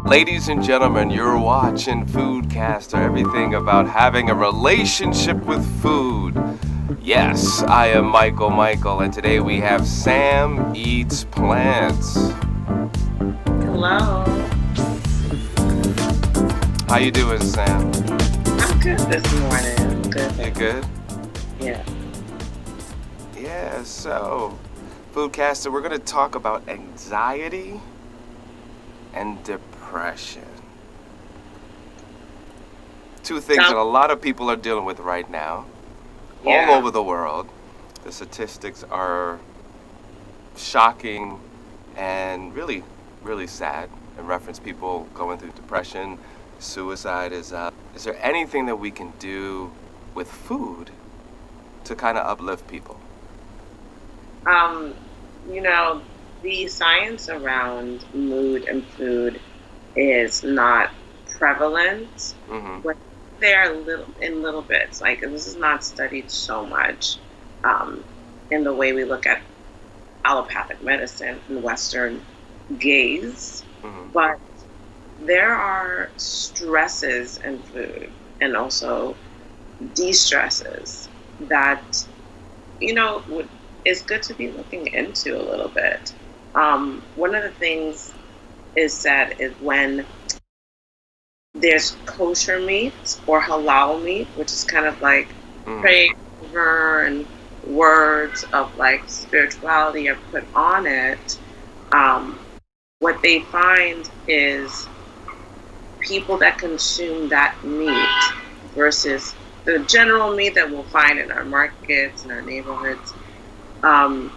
Ladies and gentlemen, you're watching FOODCASTer, everything about having a relationship with food. Yes, I am Michael, and today we have Sam Eats Plants. Hello. How you doing, Sam? I'm good this morning. Good. You good? Yeah. Yeah, so, FOODCASTer, we're going to talk about anxiety and depression. Two things that Sound, a lot of people are dealing with right now, all yeah. over the world. The statistics are shocking and really, really sad in reference people going through depression. Suicide is up. Is there anything that we can do with food to kind of uplift people? Um, you know, the science around mood and food is not prevalent, Mm-hmm. but they're little bits. Like this is not studied so much um, in the way we look at allopathic medicine and Western gaze, Mm-hmm. but there are stresses in food and also de-stresses that is good to be looking into a little bit. One of the things is said is when there's kosher meat or halal meat, which is kind of like Mm-hmm. prayed over and words of like spirituality are put on it. Um, what they find is people that consume that meat versus the general meat that we'll find in our markets and our neighborhoods um,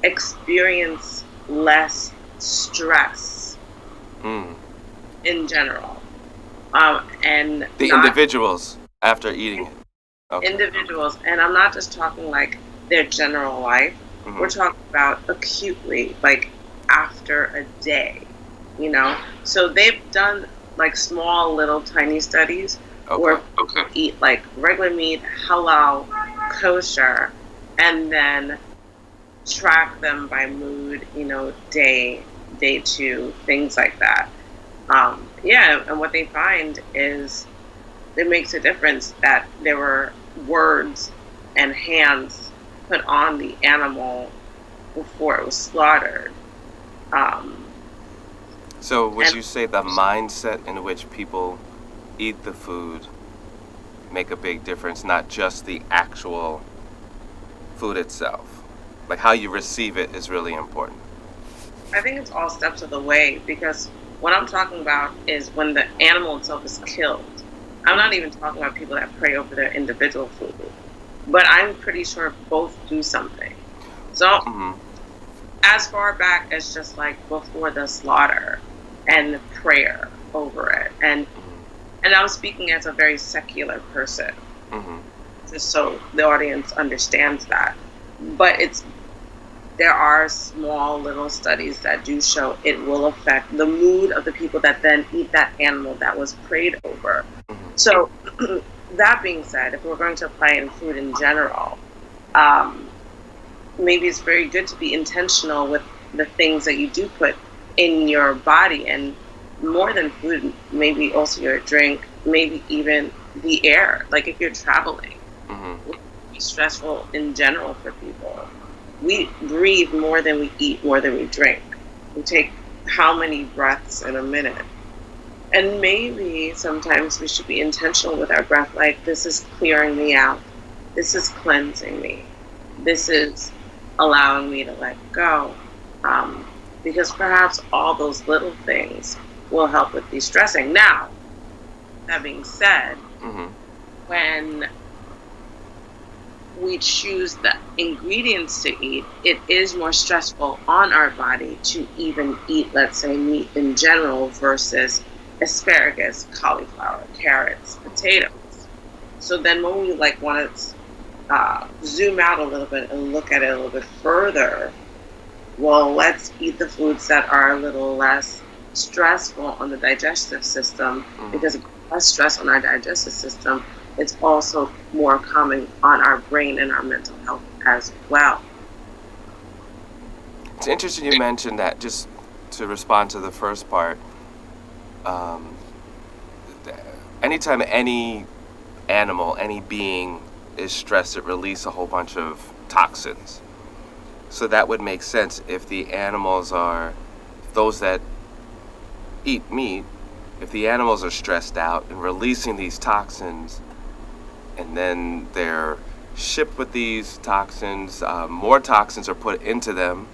experience less stress Mm. in general, and The not individuals after eating it. Okay. individuals. And I'm not just talking like their general life. We're Mm-hmm. talking about acutely, like after a day. So they've done like small, little, tiny studies where Okay. people eat like regular meat, halal, kosher, and then track them by mood, day two, things like that. Yeah, and what they find is it makes a difference that there were words and hands put on the animal before it was slaughtered. Um, So would and you say the mindset in which people eat the food make a big difference, not just the actual food itself? Like how you receive it is really important. I think it's all steps of the way because what I'm talking about is when the animal itself is killed. I'm not even talking about people that pray over their individual food, but I'm pretty sure both do something. So Mm-hmm. as far back as just like before the slaughter and prayer over it, and I'm speaking as a very secular person, Mm-hmm. just so the audience understands that. But there are small little studies that do show it will affect the mood of the people that then eat that animal that was prayed over. Mm-hmm. So, that being said, if we're going to apply in food in general, um, maybe it's very good to be intentional with the things that you do put in your body, and more than food, maybe also your drink, maybe even the air. Like if you're traveling, Mm-hmm. it can be stressful in general for people. We breathe more than we eat, more than we drink. We take how many breaths in a minute? And maybe sometimes we should be intentional with our breath, like this is clearing me out. This is cleansing me. This is allowing me to let go. Um, because perhaps all those little things will help with de-stressing. Now, that being said, Mm-hmm. when we choose the ingredients to eat, it is more stressful on our body to even eat, let's say, meat in general versus asparagus, cauliflower, carrots, potatoes. So then when we like want to zoom out a little bit and look at it a little bit further, well, let's eat the foods that are a little less stressful on the digestive system Mm-hmm. because less stress on our digestive system, it's also more common on our brain and our mental health as well. It's interesting you mentioned that. Just to respond to the first part, um, anytime any animal, any being is stressed, it releases a whole bunch of toxins. So that would make sense if the animals are those that eat meat. If the animals are stressed out and releasing these toxins, and then they're shipped with these toxins, more toxins are put into them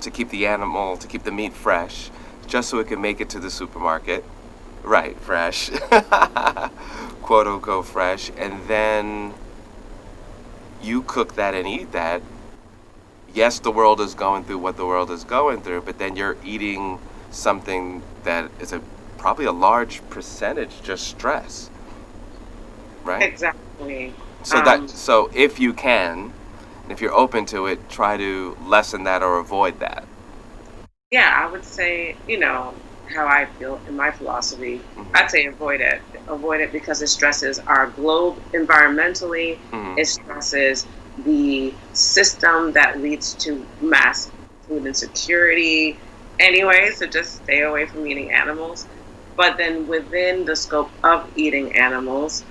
to keep the meat fresh, just so it can make it to the supermarket. Right, fresh, quote unquote fresh, and then you cook that and eat that. Yes, the world is going through what the world is going through, but then you're eating something that is probably a large percentage just stress, right? Exactly. So if you can, if you're open to it, try to lessen that or avoid that. Yeah, I would say, how I feel in my philosophy, Mm-hmm. I'd say avoid it. Avoid it because it stresses our globe environmentally. Mm-hmm. It stresses the system that leads to mass food insecurity. Anyway, so just stay away from eating animals. But then within the scope of eating animals,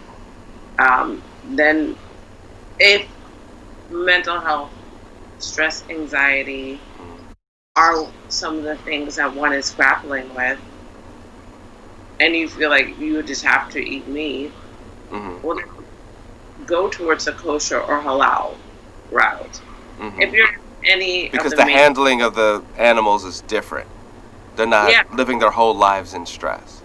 then if mental health, stress, anxiety are some of the things that one is grappling with, and you feel like you just have to eat meat, Mm-hmm. well, go towards the kosher or halal route. Mm-hmm. If you're any of Because the the main, handling of the animals is different. They're not yeah, living their whole lives in stress.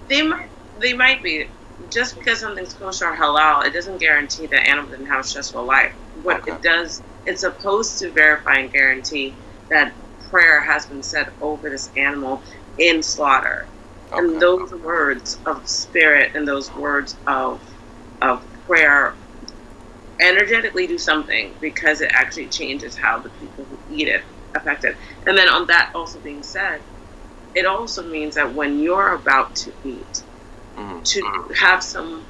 they might be. Just because something's kosher or halal, it doesn't guarantee that animal didn't have a stressful life. What Okay. it does, it's supposed to verify and guarantee that prayer has been said over this animal in slaughter. Okay. And those words of spirit and those words of prayer energetically do something because it actually changes how the people who eat it affected. And then on that also being said, it also means that when you're about to eat, Mm-hmm. to have some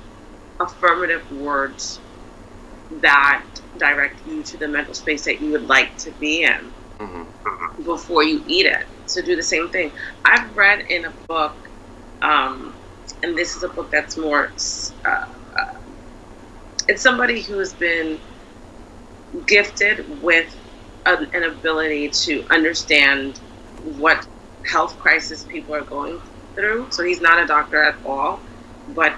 affirmative words that direct you to the mental space that you would like to be in Mm-hmm. before you eat it. So do the same thing. I've read in a book, and this is a book that's more, it's somebody who has been gifted with an ability to understand what health crisis people are going through. So he's not a doctor at all, but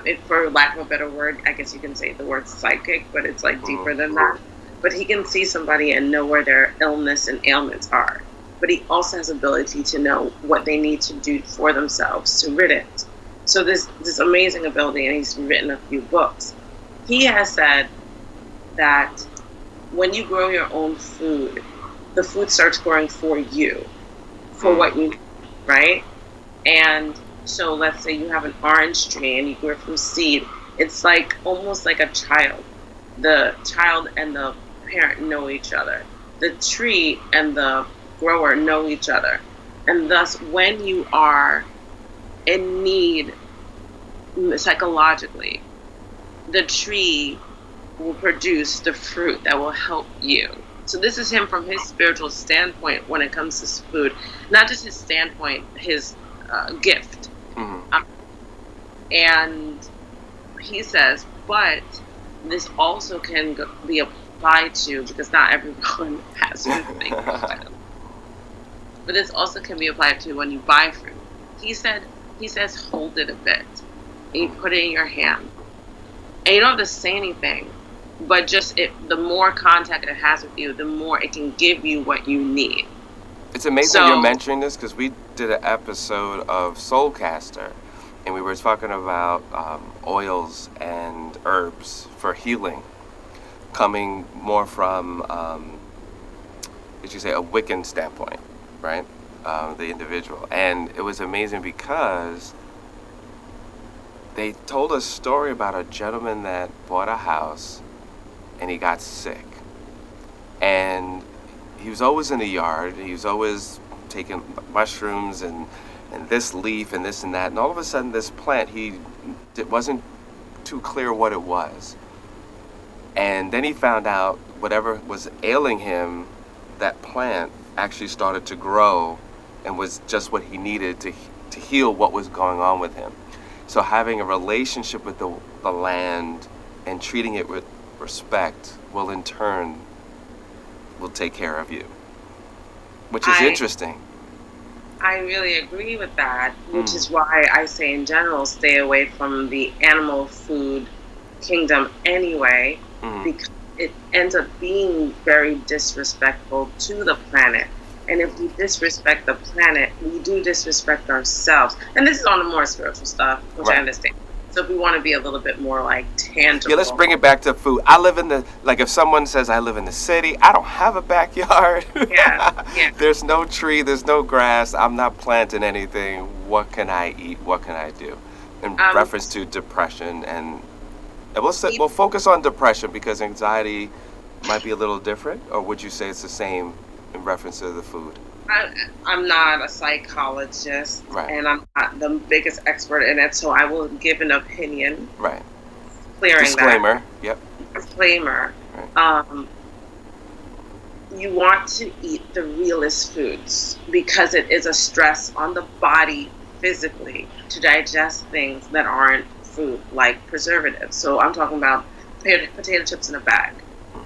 if, for lack of a better word, I guess you can say the word psychic, but it's like deeper than that. But he can see somebody and know where their illness and ailments are. But he also has ability to know what they need to do for themselves to rid it. So this amazing ability, and he's written a few books. He has said that when you grow your own food, the food starts growing for you, for what you need, right? And so let's say you have an orange tree and you grow it from seed. It's like almost like a child. The child and the parent know each other. The tree and the grower know each other. And thus, when you are in need psychologically, the tree will produce the fruit that will help you. So this is him from his spiritual standpoint when it comes to food, not just his standpoint, his gift. Mm-hmm. And he says, but this also can be applied to, because not everyone has food to make fruit. But this also can be applied to when you buy fruit. He says, hold it a bit, and you put it in your hand, and you don't have to say anything. But just the more contact it has with you, the more it can give you what you need. It's amazing you're mentioning this because we did an episode of SoulCaster, and we were talking about oils and herbs for healing, coming more from, did you say, a Wiccan standpoint, right? The individual. And it was amazing because they told a story about a gentleman that bought a house and he got sick. And he was always in the yard. He was always taking mushrooms and this leaf and this and that. And all of a sudden, this plant, it wasn't too clear what it was. And then he found out whatever was ailing him, that plant actually started to grow and was just what he needed to to heal what was going on with him. So having a relationship with the land and treating it with respect will in turn will take care of you, which is interesting. I really agree with that, which is why I say in general, stay away from the animal food kingdom anyway, because it ends up being very disrespectful to the planet. And if we disrespect the planet, we do disrespect ourselves. And this is on the more spiritual stuff, which I understand. So if we want to be a little bit more like tangible. Yeah, let's bring it back to food. I live in the, like if someone says I live in the city, I don't have a backyard. Yeah. There's no tree, there's no grass. I'm not planting anything. What can I eat? What can I do? In reference to depression, and we'll focus on depression because anxiety might be a little different, or would you say it's the same in reference to the food? I'm not a psychologist, right, and I'm not the biggest expert in it, so I will give an opinion. Right. Clearing Disclaimer. That. Yep. Disclaimer. Right. You want to eat the realest foods because it is a stress on the body physically to digest things that aren't food, like preservatives. So I'm talking about potato chips in a bag.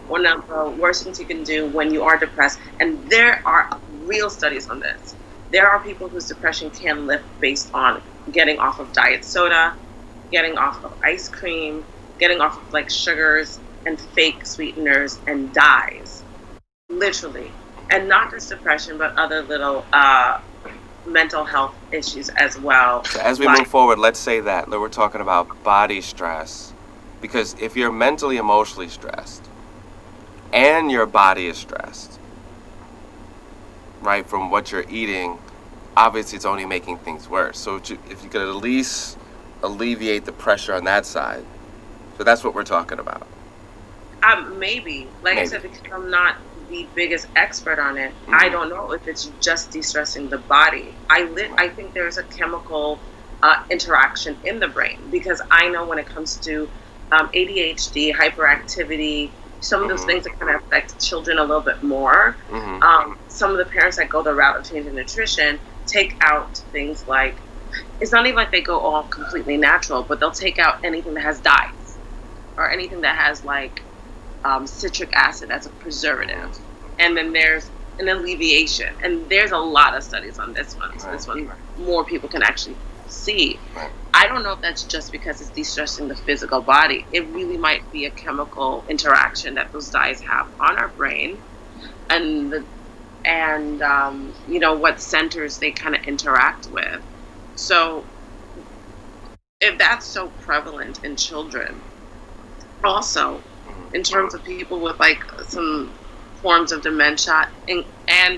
One of the worst things you can do when you are depressed, and there are real studies on this. There are people whose depression can lift based on getting off of diet soda, getting off of ice cream, getting off of like sugars and fake sweeteners and dyes, literally. And not just depression, but other little mental health issues as well. So as we move forward, let's say that we're talking about body stress, because if you're mentally, emotionally stressed, and your body is stressed, right, from what you're eating, obviously it's only making things worse. So if you could at least alleviate the pressure on that side. So that's what we're talking about. Maybe. I said, because I'm not the biggest expert on it, I don't know if it's just de-stressing the body. I think there's a chemical interaction in the brain, because I know when it comes to ADHD, hyperactivity, some of those things that kind of affect children a little bit more. Some of the parents that go the route of changing nutrition take out things like, it's not even like they go all completely natural, but they'll take out anything that has dyes or anything that has like citric acid as a preservative. And then there's an alleviation. And there's a lot of studies on this one. So this one more people can actually see. I don't know if that's just because it's de-stressing the physical body. It really might be a chemical interaction that those dyes have on our brain, and what centers they kind of interact with. So if that's so prevalent in children, also in terms of people with like some forms of dementia and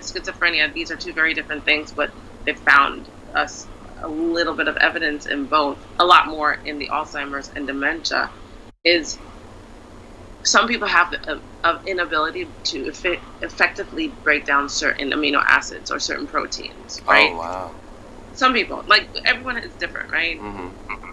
schizophrenia, these are two very different things, but they found a little bit of evidence in both, a lot more in the Alzheimer's and dementia, is some people have an inability to effectively break down certain amino acids or certain proteins, right? Oh, wow. Some people, like everyone is different, right?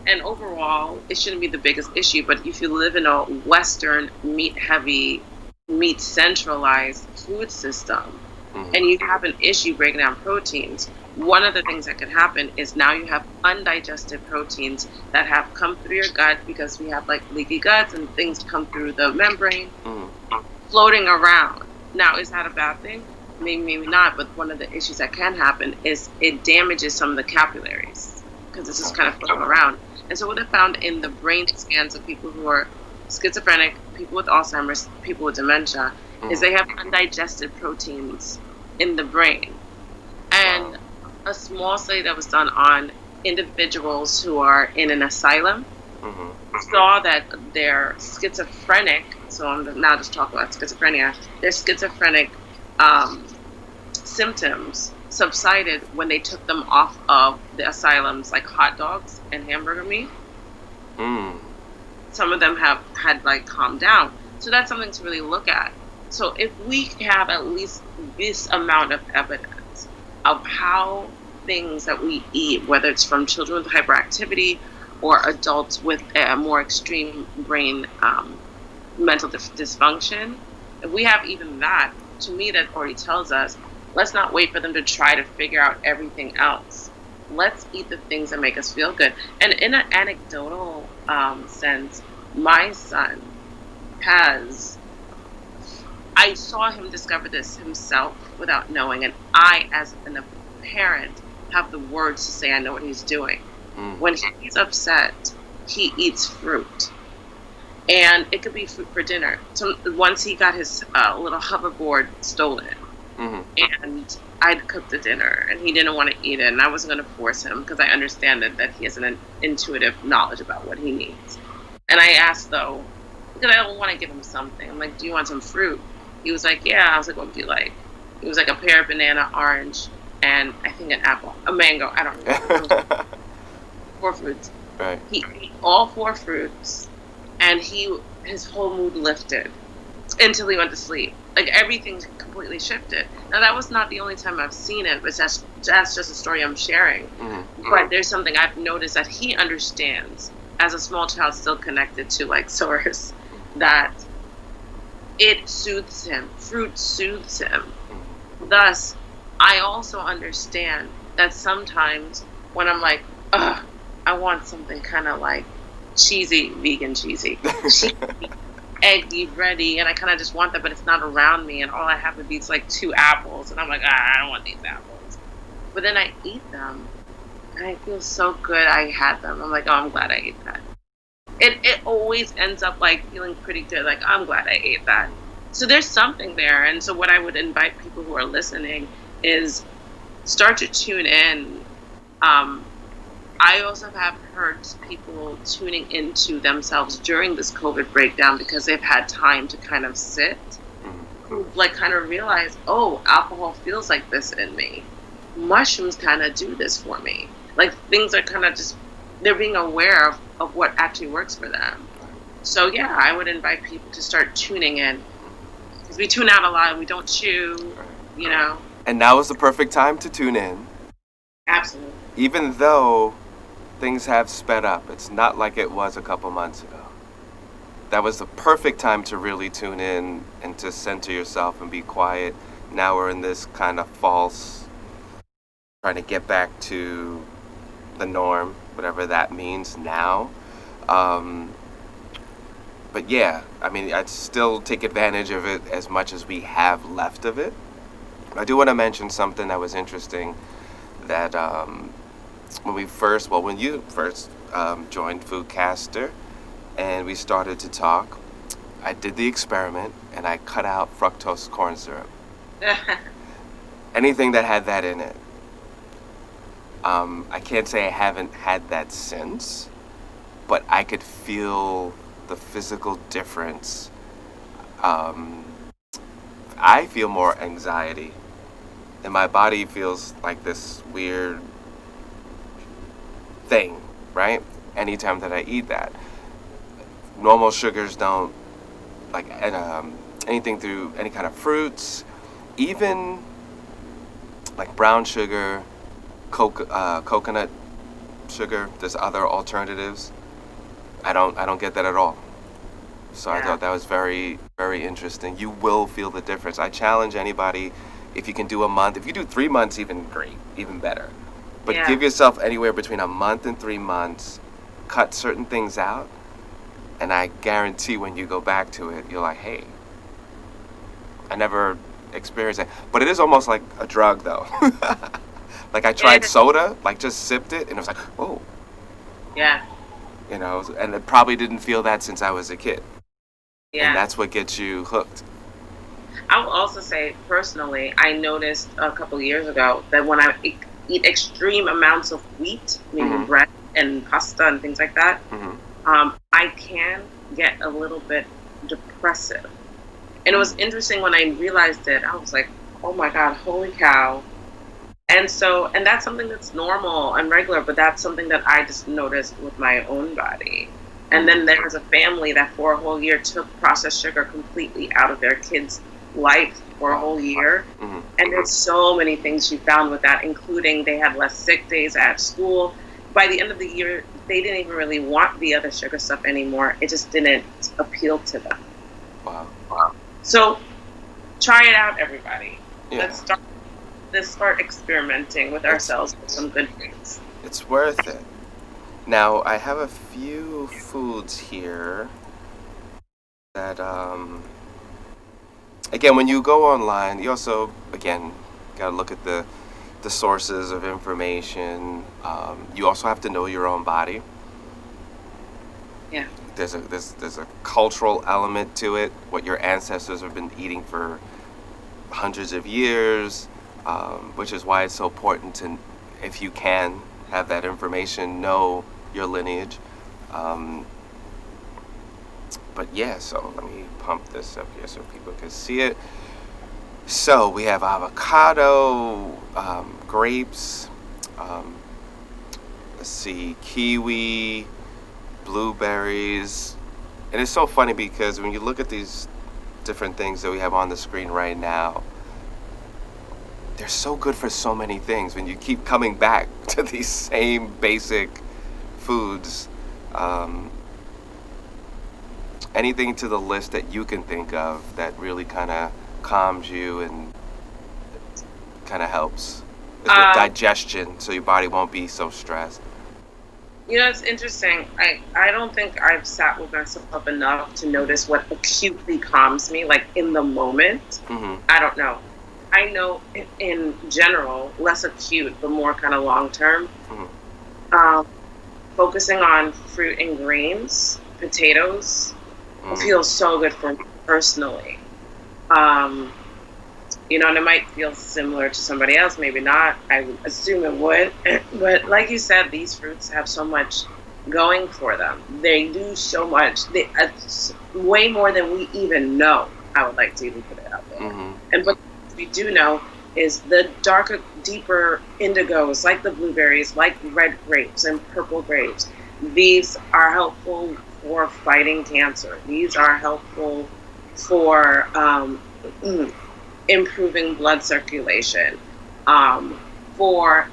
And overall, it shouldn't be the biggest issue, but if you live in a Western meat-heavy, meat-centralized food system, and you have an issue breaking down proteins, one of the things that could happen is now you have undigested proteins that have come through your gut, because we have like leaky guts and things come through the membrane, floating around. Now, is that a bad thing? Maybe not, but one of the issues that can happen is it damages some of the capillaries, because it's just kind of floating around. And so what I found in the brain scans of people who are schizophrenic, people with Alzheimer's, people with dementia, is they have undigested proteins in the brain. And a small study that was done on individuals who are in an asylum saw that they're schizophrenic, so I'm now just talking about schizophrenia, their schizophrenic symptoms subsided when they took them off of the asylums, like hot dogs and hamburger meat. Some of them had like calmed down. So that's something to really look at. So if we have at least this amount of evidence of how things that we eat, whether it's from children with hyperactivity or adults with a more extreme brain mental dysfunction, if we have even that, to me that already tells us, let's not wait for them to try to figure out everything else. let's eat the things that make us feel good. And in an anecdotal sense, my son has, I saw him discover this himself without knowing, and I, as a parent, have the words to say I know what he's doing. When he's upset, he eats fruit. And it could be fruit for dinner. So once he got his little hoverboard stolen, and I'd cooked the dinner, and he didn't want to eat it, and I wasn't going to force him because I understand that he has an intuitive knowledge about what he needs. And I asked, though, because I don't want to give him something. I'm like, do you want some fruit? He was like, yeah. I was like, what would you like? It was like a pear, banana, orange, and I think an apple, a mango. I don't remember. 4 fruits. Right. He ate all 4 fruits, and his whole mood lifted until he went to sleep. Like, everything completely shifted. Now, that was not the only time I've seen it, but that's just a story I'm sharing. But there's something I've noticed that he understands as a small child, still connected to like source, that it soothes him. Fruit soothes him. Thus, I also understand that sometimes when I'm like, ugh, I want something kind of like cheesy, vegan cheesy, eggy, bready, and I kind of just want that, but it's not around me, and all I have would be like 2 apples, and I'm like, I don't want these apples. But then I eat them, and I feel so good I had them. I'm like, oh, I'm glad I ate that. It always ends up like feeling pretty good, like, I'm glad I ate that. So there's something there, and so what I would invite people who are listening is start to tune in. I also have heard people tuning into themselves during this COVID breakdown because they've had time to kind of sit, like kind of realize, oh, alcohol feels like this in me. Mushrooms kind of do this for me. Like, things are kind of just, they're being aware of what actually works for them. So yeah, I would invite people to start tuning in, because we tune out a lot and we don't chew, you know. And now is the perfect time to tune in. Absolutely. Even though things have sped up, it's not like it was a couple months ago. That was the perfect time to really tune in and to center yourself and be quiet. Now we're in this kind of false, trying to get back to the norm, whatever that means now. But yeah, I mean, I'd still take advantage of it as much as we have left of it. I do want to mention something that was interesting, that when you first joined FOODCASTER and we started to talk, I did the experiment and I cut out fructose corn syrup. Anything that had that in it. I can't say I haven't had that since, but I could feel the physical difference. I feel more anxiety, and my body feels like this weird thing, right? Anytime that I eat that. Normal sugars don't, like, anything through any kind of fruits, even like brown sugar, coconut sugar. There's other alternatives. I don't get that at all. So I thought that was very, very interesting. You will feel the difference. I challenge anybody, if you can do a month, if you do 3 months, even great, even better. But give yourself anywhere between a month and 3 months, cut certain things out, and I guarantee when you go back to it, you're like, hey, I never experienced that. But it is almost like a drug, though. Like, I tried soda, like, just sipped it, and it was like, whoa. Yeah. You know, and it probably didn't feel that since I was a kid. Yeah. And that's what gets you hooked. I will also say, personally, I noticed a couple years ago that when I eat extreme amounts of wheat, meaning bread and pasta and things like that, I can get a little bit depressive. And it was interesting when I realized it. I was like, oh my God, holy cow. And that's something that's normal and regular, but that's something that I just noticed with my own body. And then there was a family that for a whole year took processed sugar completely out of their kids' life for a whole year. And there's so many things you found with that, including they had less sick days at school. By the end of the year, they didn't even really want the other sugar stuff anymore. It just didn't appeal to them. Wow. So try it out, everybody. Yeah. Let's start Let's start experimenting with It's ourselves with some good things. it's worth it. Now I have a few foods here that again, when you go online, you also again gotta look at the sources of information. You also have to know your own body. Yeah. There's a cultural element to it. What your ancestors have been eating for hundreds of years, which is why it's so important to, if you can have that information, know your lineage. Um, but yeah, so let me pump this up here so people can see it. So we have avocado, grapes, um, let's see, kiwi, blueberries. And it's so funny because when you look at these different things that we have on the screen right now, they're so good for so many things when you keep coming back to these same basic foods. Um, Anything to the list that you can think of that really kind of calms you and kind of helps with digestion so your body won't be so stressed. It's interesting. I don't think I've sat with myself up enough to notice what acutely calms me, like in the moment. Mm-hmm. I don't know. I know in general, less acute, but more kind of long term. Mm-hmm. Focusing on fruit and grains, potatoes, Mm-hmm. feels so good for me personally. And it might feel similar to somebody else, maybe not. I would assume it would. But like you said, these fruits have so much going for them. They do so much. Way more than we even know. I would like to even put it out there. Mm-hmm. And what we do know is the darker, deeper indigos, like the blueberries, like red grapes and purple grapes. These are helpful for fighting cancer. These are helpful for improving blood circulation, for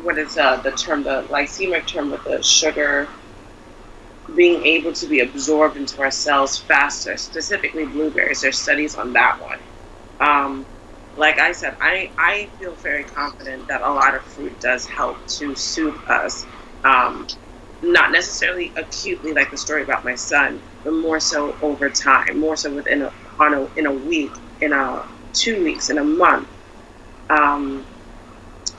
what is the term, the glycemic term with the sugar being able to be absorbed into our cells faster, specifically blueberries. There's studies on that one. Like I said, I feel very confident that a lot of fruit does help to soothe us. Not necessarily acutely like the story about my son, but more so over time, more so in a week, in 2 weeks, in a month. And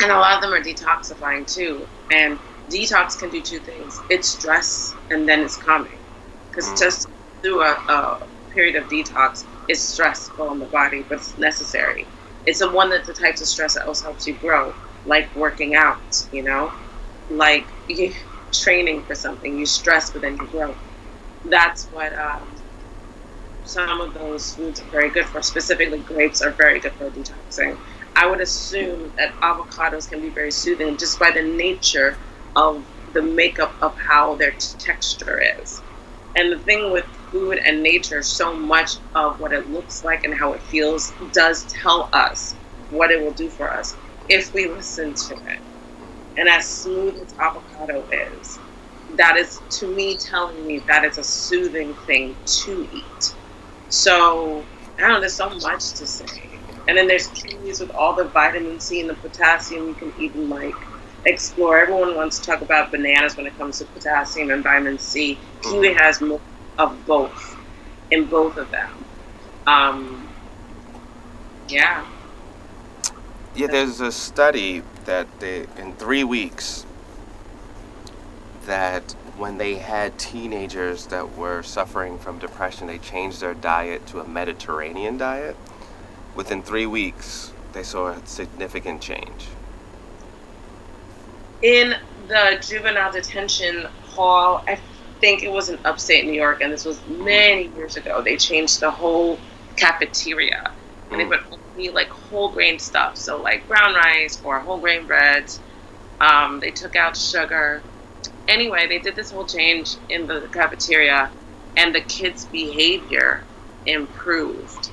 a lot of them are detoxifying too. And detox can do two things. It's stress and then it's calming. Because just through a period of detox is stressful on the body, but it's necessary. It's the types of stress that also helps you grow, like working out, like training for something. You stress, but then you grow. That's what some of those foods are very good for. Specifically, grapes are very good for detoxing. I would assume that avocados can be very soothing just by the nature of the makeup of how their texture is. And the thing with food and nature, so much of what it looks like and how it feels does tell us what it will do for us if we listen to it. And as smooth as avocado is, that is, to me, telling me that it's a soothing thing to eat. So, I don't know, there's so much to say. And then there's kiwis with all the vitamin C and the potassium you can even explore. Everyone wants to talk about bananas when it comes to potassium and vitamin C. Kiwi has more of both in both of them. Yeah. Yeah, there's a study that in 3 weeks, that when they had teenagers that were suffering from depression, they changed their diet to a Mediterranean diet. Within 3 weeks, they saw a significant change. In the juvenile detention hall, I think it was in upstate New York, and this was many years ago, they changed the whole cafeteria. And they put only whole grain stuff, so like brown rice or whole grain breads. They took out sugar. Anyway, they did this whole change in the cafeteria, and the kids' behavior improved.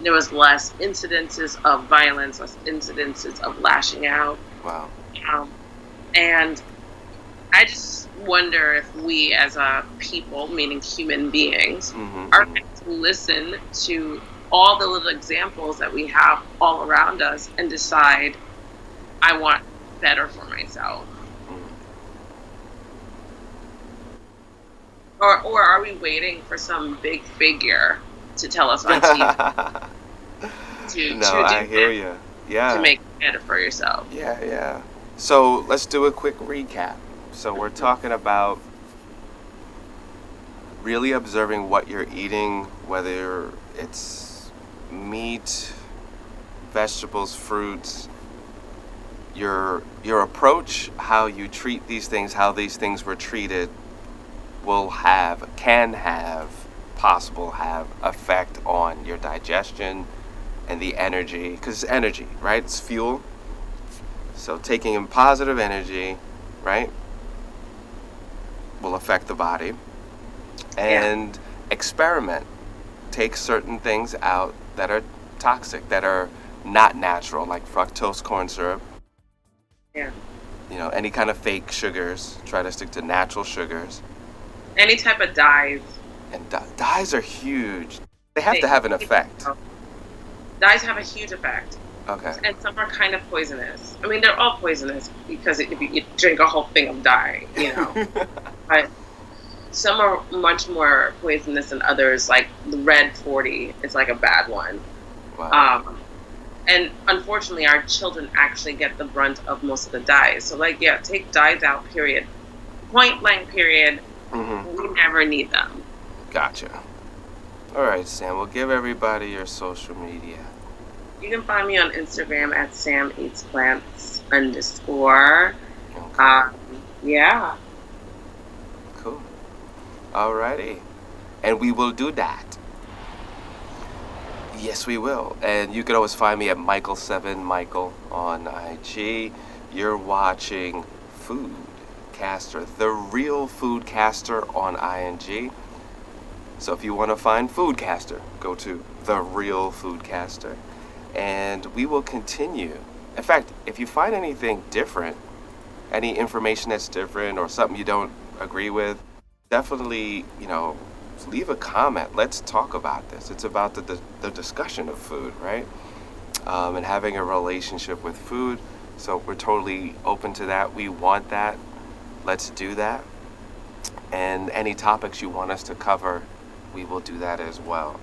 There was less incidences of violence, less incidences of lashing out. Wow. And I just wonder if we as a people, meaning human beings, are going to listen to all the little examples that we have all around us and decide, I want better for myself? Or are we waiting for some big figure to tell us on TV I hear you. Yeah. to make it better for yourself? Yeah. So let's do a quick recap. So we're talking about really observing what you're eating, whether it's meat, vegetables, fruits, your approach, how you treat these things, how these things were treated can have effect on your digestion and the energy, because it's energy, right? It's fuel. So taking in positive energy, right, will affect the body. And experiment. Take certain things out that are toxic, that are not natural, like fructose corn syrup. Yeah. Any kind of fake sugars. Try to stick to natural sugars. Any type of dyes. And dyes are huge. They have to have an effect. Dyes have a huge effect. Okay. And some are kind of poisonous. I mean, they're all poisonous because if you drink a whole thing of dye, But some are much more poisonous than others. Like the red 40 is like a bad one. Wow. And unfortunately, our children actually get the brunt of most of the dyes. So, take dyes out, period. Point blank, period. Mm-hmm. We never need them. Gotcha. All right, Sam. We'll give everybody your social media. You can find me on Instagram at SamEatsPlants_. Okay. Yeah. Cool. Alrighty. And we will do that. Yes, we will. And you can always find me at Michael7Michael on IG. You're watching FOODCASTER, TheRealFoodCaster on ING. So if you want to find FOODCASTER, go to TheRealFoodCaster. And we will continue. In fact, if you find anything different, any information that's different or something you don't agree with, definitely, leave a comment. Let's talk about this. It's about the discussion of food, right? And having a relationship with food. So we're totally open to that. We want that. Let's do that. And any topics you want us to cover, we will do that as well.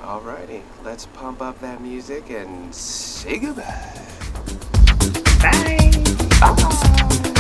Alrighty, let's pump up that music and say goodbye. Bye. Bye.